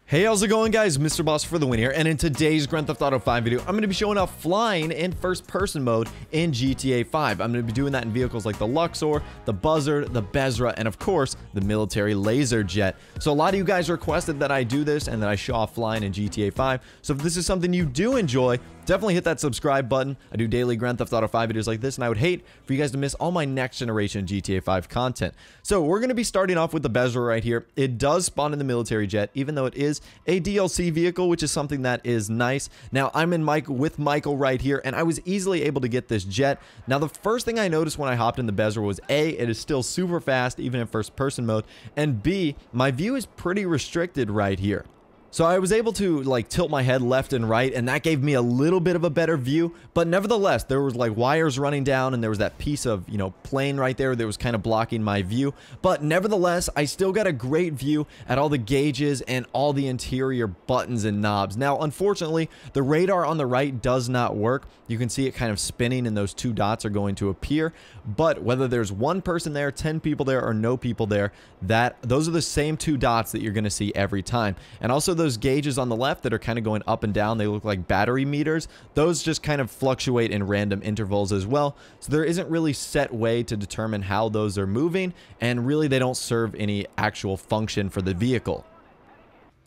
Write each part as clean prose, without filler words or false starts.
Hey, how's it going, guys? Mr. Boss for the win here, and in today's Grand Theft Auto 5 video, I'm going to be showing off flying in first-person mode in GTA 5. I'm going to be doing that in vehicles like the Luxor, the Buzzard, the Besra, and of course, the military laser jet. So a lot of you guys requested that I do this and that I show off flying in GTA 5. So if this is something you do enjoy, definitely hit that subscribe button. I do daily Grand Theft Auto 5 videos like this, and I would hate for you guys to miss all my next generation GTA 5 content. So we're going to be starting off with the Besra right here. It does spawn in the military jet, even though it is a DLC vehicle, which is something that is nice. Now, I'm in with Michael right here, and I was easily able to get this jet. Now, the first thing I noticed when I hopped in the Besra was A, it is still super fast, even in first-person mode, and B, my view is pretty restricted right here. So I was able to like tilt my head left and right, and that gave me a little bit of a better view, but nevertheless, there was like wires running down, and there was that piece of, plane right there that was kind of blocking my view. But nevertheless, I still got a great view at all the gauges and all the interior buttons and knobs. Now, unfortunately, the radar on the right does not work. You can see it kind of spinning, and those two dots are going to appear. But whether there's one person there, 10 people there, or no people there, those are the same two dots that you're going to see every time. And also those gauges on the left that are kind of going up and down, they look like battery meters. Those just kind of fluctuate in random intervals as well. So there isn't really set way to determine how those are moving, and really they don't serve any actual function for the vehicle.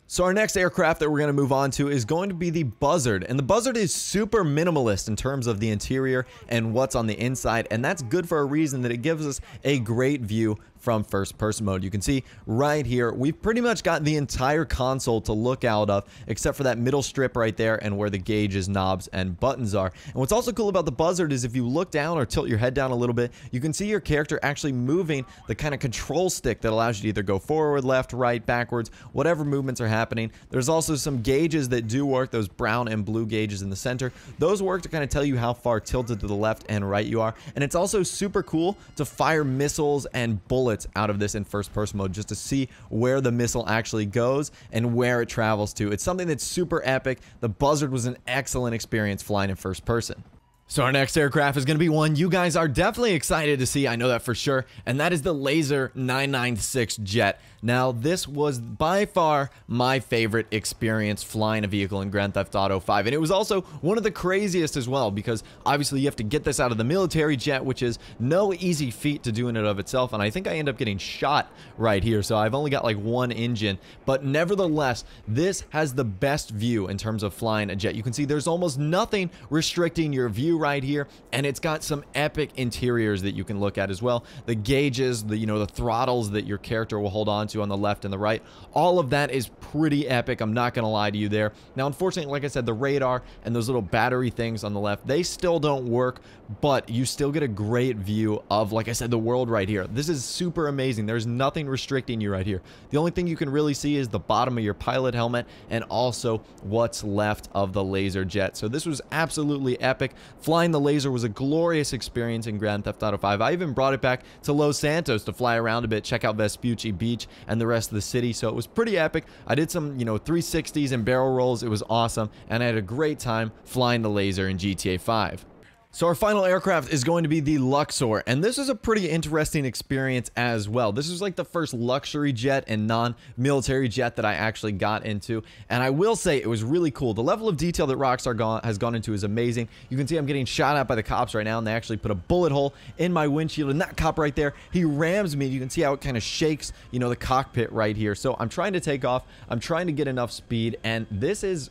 So our next aircraft that we're going to move on to is going to be the Buzzard. And the Buzzard is super minimalist in terms of the interior and what's on the inside. And that's good for a reason, that it gives us a great view from first-person mode. You can see right here, we've pretty much got the entire console to look out of, except for that middle strip right there and where the gauges, knobs, and buttons are. And what's also cool about the Buzzard is if you look down or tilt your head down a little bit, you can see your character actually moving the kind of control stick that allows you to either go forward, left, right, backwards, whatever movements are happening. There's also some gauges that do work, those brown and blue gauges in the center. Those work to kind of tell you how far tilted to the left and right you are. And it's also super cool to fire missiles and bullets out of this in first-person mode, just to see where the missile actually goes and where it travels to. It's something that's super epic. The Buzzard was an excellent experience flying in first person. So our next aircraft is going to be one you guys are definitely excited to see, I know that for sure, and that is the Laser 996 jet. Now, this was by far my favorite experience flying a vehicle in Grand Theft Auto 5, and it was also one of the craziest as well, because obviously you have to get this out of the military jet, which is no easy feat to do in and of itself, and I think I end up getting shot right here, so I've only got like one engine, but nevertheless, this has the best view in terms of flying a jet. You can see there's almost nothing restricting your view right here, and it's got some epic interiors that you can look at as well. The gauges, the throttles that your character will hold on to on the left and the right, all of that is pretty epic. I'm not gonna lie to you there. Now, unfortunately, like I said, the radar and those little battery things on the left, they still don't work, but you still get a great view of, like I said, the world right here. This is super amazing. There's nothing restricting you right here. The only thing you can really see is the bottom of your pilot helmet and also what's left of the laser jet. So this was absolutely epic. Flying the laser was a glorious experience in Grand Theft Auto 5. I even brought it back to Los Santos to fly around a bit, check out Vespucci Beach and the rest of the city. So it was pretty epic. I did some, 360s and barrel rolls. It was awesome, and I had a great time flying the laser in GTA 5. So our final aircraft is going to be the Luxor, and this is a pretty interesting experience as well. This is like the first luxury jet and non-military jet that I actually got into, and I will say it was really cool. The level of detail that Rockstar has gone into is amazing. You can see I'm getting shot at by the cops right now, and they actually put a bullet hole in my windshield, and that cop right there, he rams me. You can see how it kind of shakes, the cockpit right here. So I'm trying to take off. I'm trying to get enough speed, and this is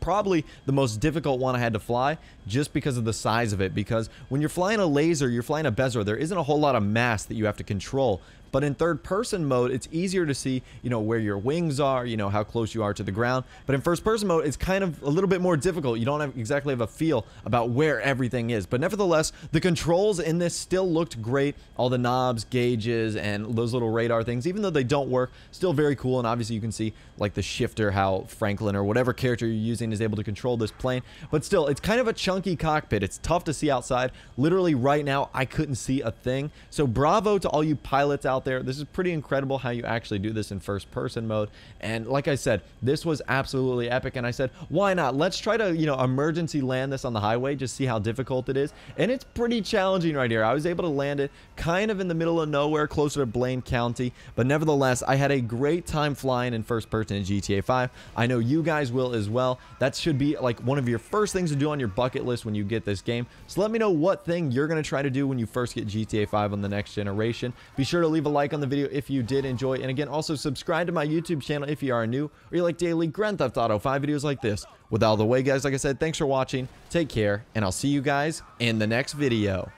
probably the most difficult one I had to fly, just because of the size of it, because when you're flying a laser, you're flying a Besra, there isn't a whole lot of mass that you have to control. But in third-person mode, it's easier to see, where your wings are, how close you are to the ground. But in first-person mode, it's kind of a little bit more difficult. You don't exactly have a feel about where everything is. But nevertheless, the controls in this still looked great. All the knobs, gauges, and those little radar things, even though they don't work, still very cool. And obviously, you can see, like, the shifter, how Franklin or whatever character you're using is able to control this plane. But still, it's kind of a chunky cockpit. It's tough to see outside. Literally, right now, I couldn't see a thing. So bravo to all you pilots out out there. This is pretty incredible how you actually do this in first person mode. And like I said, this was absolutely epic. And I said, why not? Let's try to, you know, emergency land this on the highway, just see how difficult it is. And it's pretty challenging right here. I was able to land it kind of in the middle of nowhere, closer to Blaine County. But nevertheless, I had a great time flying in first person in GTA 5. I know you guys will as well. That should be like one of your first things to do on your bucket list when you get this game. So let me know what thing you're going to try to do when you first get GTA 5 on the next generation. Be sure to leave a like on the video if you did enjoy. And again, also subscribe to my YouTube channel if you are new or you like daily Grand Theft Auto 5 videos like this. With all the way, guys, like I said, thanks for watching. Take care, and I'll see you guys in the next video.